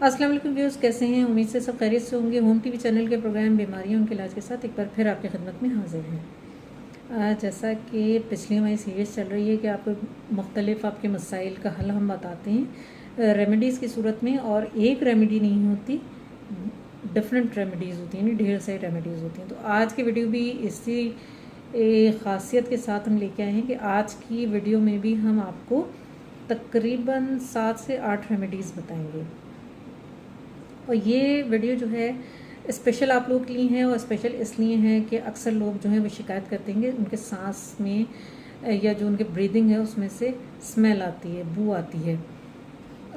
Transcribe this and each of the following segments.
अस्सलाम वालेकुम व्यूअर्स, कैसे हैं? उम्मीद से सब खैरियत से होंगे। होम टीवी चैनल के प्रोग्राम बीमारियों उनके इलाज के साथ एक बार फिर आपकी खिदमत में हाजिर हैं। जैसा कि पिछली हमारी सीरीज़ चल रही है कि आपको मुख्तलिफ आपके मसाइल का हल हम बताते हैं रेमेडीज़ की सूरत में, और एक रेमेडी नहीं होती, डिफरेंट रेमेडीज़ होती हैं, ढेर सारी रेमेडीज़ होती हैं। तो आज की वीडियो भी इसी ख़ासियत के साथ हम लेके आए हैं कि आज की वीडियो में भी हम आपको तकरीबन 7 से 8 रेमेडीज़ बताएंगे। और ये वीडियो जो है स्पेशल आप लोगों के लिए है, और स्पेशल इसलिए है कि अक्सर लोग जो है वो शिकायत करते हैं कि उनके सांस में या जो उनके ब्रीदिंग है उसमें से स्मेल आती है, बू आती है।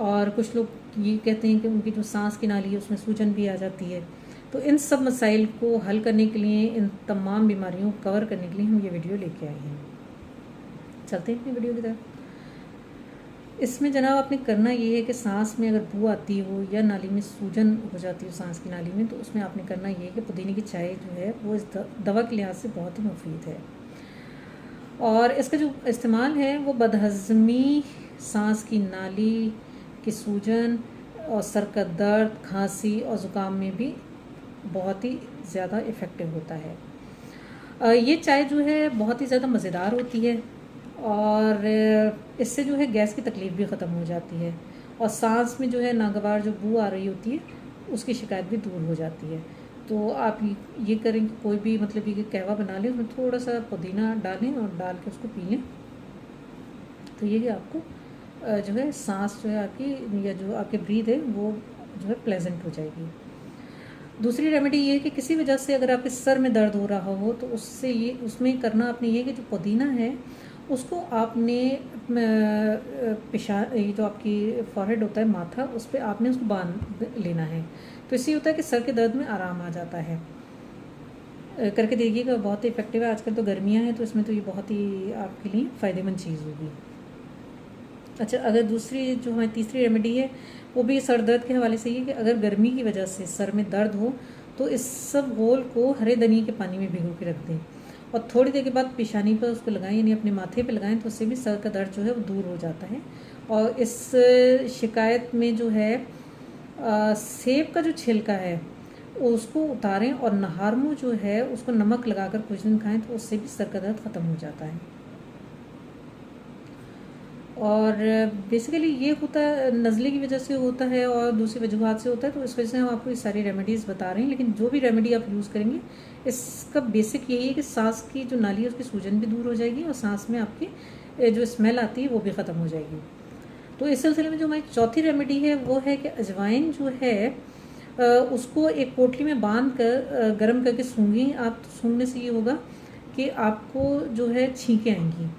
और कुछ लोग ये कहते हैं कि उनकी जो सांस की नाली है उसमें सूजन भी आ जाती है। तो इन सब मसाइल को हल करने के लिए, इन तमाम बीमारियों को कवर करने के लिए हम ये वीडियो लेके आए हैं। चलते हैं अपनी वीडियो की तरफ। इसमें जनाब आपने करना ये है कि सांस में अगर बू आती हो या नाली में सूजन हो जाती हो सांस की नाली में, तो उसमें आपने करना ये है कि पुदीने की चाय जो है वो इस दवा के लिहाज से बहुत ही मुफीद है। और इसका जो इस्तेमाल है वो बदहज़मी, सांस की नाली की सूजन और सर का दर्द, खांसी और ज़ुकाम में भी बहुत ही ज़्यादा इफ़ेक्टिव होता है। ये चाय जो है बहुत ही ज़्यादा मज़ेदार होती है, और इससे जो है गैस की तकलीफ़ भी ख़त्म हो जाती है, और सांस में जो है नागवार जो बू आ रही होती है उसकी शिकायत भी दूर हो जाती है। तो आप ये करें कि कोई भी मतलब ये कहवा बना लें, उसमें थोड़ा सा पुदीना डालें और डाल के उसको पी लें, तो ये कि आपको जो है सांस जो है आपकी, या जो आपके ब्रीथ है वो जो है प्लेजेंट हो जाएगी। दूसरी रेमेडी ये है कि किसी वजह से अगर आपके सर में दर्द हो रहा हो, तो उसमें करना आपने ये कि जो पुदीना है उसको आपने ये जो आपकी फॉरहेड होता है, माथा, उस पर आपने उसको बांध लेना है। तो इससे होता है कि सर के दर्द में आराम आ जाता है। करके देखिएगा, बहुत ही इफेक्टिव है। आजकल तो गर्मियाँ हैं तो इसमें तो ये बहुत ही आपके लिए फ़ायदेमंद चीज़ होगी। अच्छा, अगर दूसरी जो हमारी तीसरी रेमेडी है वो भी सर दर्द के हवाले से ही है कि अगर गर्मी की वजह से सर में दर्द हो तो इस सब घोल को हरे धनिए के पानी में भिगो के रख दें, और थोड़ी देर के बाद पेशानी पर उसको लगाएं, यानी अपने माथे पे लगाएं, तो उससे भी सर का दर्द जो है वो दूर हो जाता है। और इस शिकायत में जो है सेब का जो छिलका है उसको उतारें, और नहारमू जो है उसको नमक लगाकर कुछ दिन खाएं, तो उससे भी सर का दर्द ख़त्म हो जाता है। और बेसिकली ये होता है नज़ले की वजह से होता है और दूसरी वजूहत से होता है, तो इस वजह से हम आपको ये सारी रेमेडीज़ बता रहे हैं। लेकिन जो भी रेमेडी आप यूज़ करेंगे, इसका बेसिक यही है कि सांस की जो नाली है उसकी सूजन भी दूर हो जाएगी, और सांस में आपकी जो स्मेल आती है वो भी ख़त्म हो जाएगी। तो इस सिलसिले में जो हमारी चौथी रेमेडी है वो है कि अजवाइन जो है उसको एक पोटली में बांध कर गर्म करके सूंघें आप। तो सूंघने से ये होगा कि आपको जो है छींकें आएंगी,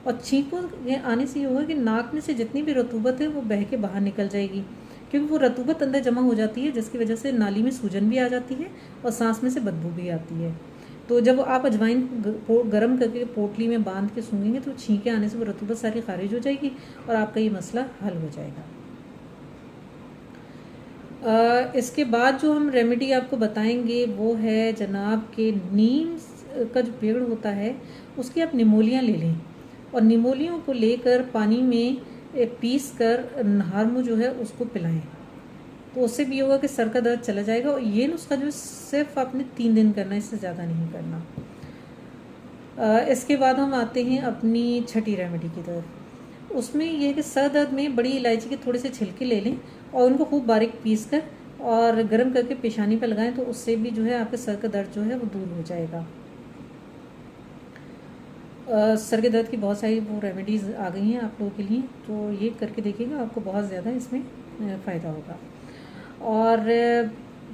और छींकों आने से ये होगा कि नाक में से जितनी भी रतूबत है वो बह के बाहर निकल जाएगी, क्योंकि वो रतूबत अंदर जमा हो जाती है, जिसकी वजह से नाली में सूजन भी आ जाती है और सांस में से बदबू भी आती है। तो जब आप अजवाइन गर्म करके पोटली में बांध के सूंघेंगे तो छींके आने से वो रतूबत सारी खारिज हो जाएगी और आपका ये मसला हल हो जाएगा। इसके बाद जो हम रेमेडी आपको बताएंगे वो है जनाब के नीम का जो पेड़ होता है उसकी आप निमोलियाँ ले लें, और निमोलियों को लेकर पानी में पीस कर नहारमू जो है उसको पिलाएं, तो उससे भी होगा कि सर का दर्द चला जाएगा। और ये नुस्खा जो सिर्फ आपने 3 दिन करना है, इससे ज़्यादा नहीं करना। इसके बाद हम आते हैं अपनी छठी रेमेडी की तरफ। उसमें यह है कि सर दर्द में बड़ी इलायची के थोड़े से छिलके ले लें और उनको खूब बारीक पीस कर और गर्म करके पेशानी पर लगाएं, तो उससे भी जो है आपके सर का दर्द जो है वो दूर हो जाएगा। सर के दर्द की बहुत सारी वो रेमेडीज़ आ गई हैं आप लोगों के लिए, तो ये करके देखिएगा, आपको बहुत ज़्यादा इसमें फ़ायदा होगा। और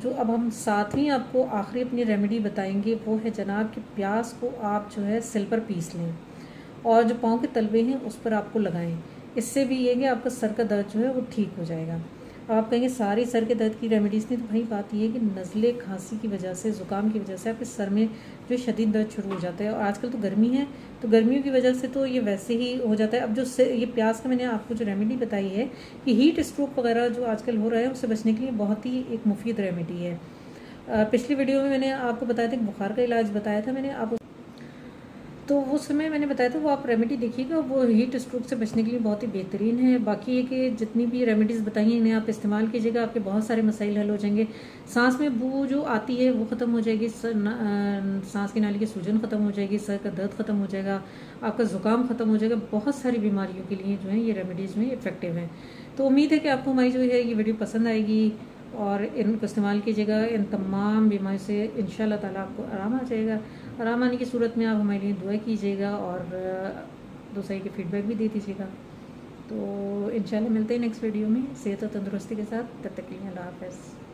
जो अब हम सातवीं आपको आखिरी अपनी रेमेडी बताएंगे वो है जनाब कि प्याज को आप जो है सिल पर पीस लें और जो पाँव के तलवे हैं उस पर आपको लगाएं। इससे भी ये कि आपका सर का दर्द जो है वो ठीक हो जाएगा। अब आप कहेंगे सारी सर के दर्द की रेमेडीज़ नहीं, तो भाई बात ये है कि नज़ले, खांसी की वजह से, ज़ुकाम की वजह से आपके सर में जो शदीद दर्द शुरू हो जाता है, और आजकल तो गर्मी है तो गर्मियों की वजह से तो ये वैसे ही हो जाता है। अब जो ये प्याज का मैंने आपको जो रेमेडी बताई है कि हीट स्ट्रोक वगैरह जो आजकल हो रहा है उससे बचने के लिए बहुत ही एक मुफीद रेमेडी है। पिछली वीडियो में मैंने आपको बताया था कि बुखार का इलाज बताया था मैंने, आप तो वो समय मैंने बताया था, वो आप रेमेडी देखिएगा, वो हीट स्ट्रोक से बचने के लिए बहुत ही बेहतरीन है। बाकी ये कि जितनी भी रेमेडीज़ बताई हैं इन्हें आप इस्तेमाल कीजिएगा, आपके बहुत सारे मसाइल हल हो जाएंगे। सांस में बू जो आती है वो ख़त्म हो जाएगी, सांस की नाली की सूजन ख़त्म हो जाएगी, सर का दर्द ख़त्म हो जाएगा, आपका ज़ुकाम ख़त्म हो जाएगा। बहुत सारी बीमारियों के लिए जो है ये रेमेडीज़ जो है इफ़ेक्टिव हैं। तो उम्मीद है कि आपको हमारी जो है ये वीडियो पसंद आएगी और इनको इस्तेमाल कीजिएगा। इन तमाम बीमारियों से इंशाल्लाह ताला आपको आराम आ जाएगा। आराम आने की सूरत में आप हमारे लिए दुआ कीजिएगा और दूसरे के फीडबैक भी दे दीजिएगा। तो इंशाल्लाह मिलते हैं नेक्स्ट वीडियो में सेहत और तंदुरुस्ती के साथ। तब तक के लिए अल्लाह हाफ़िज़।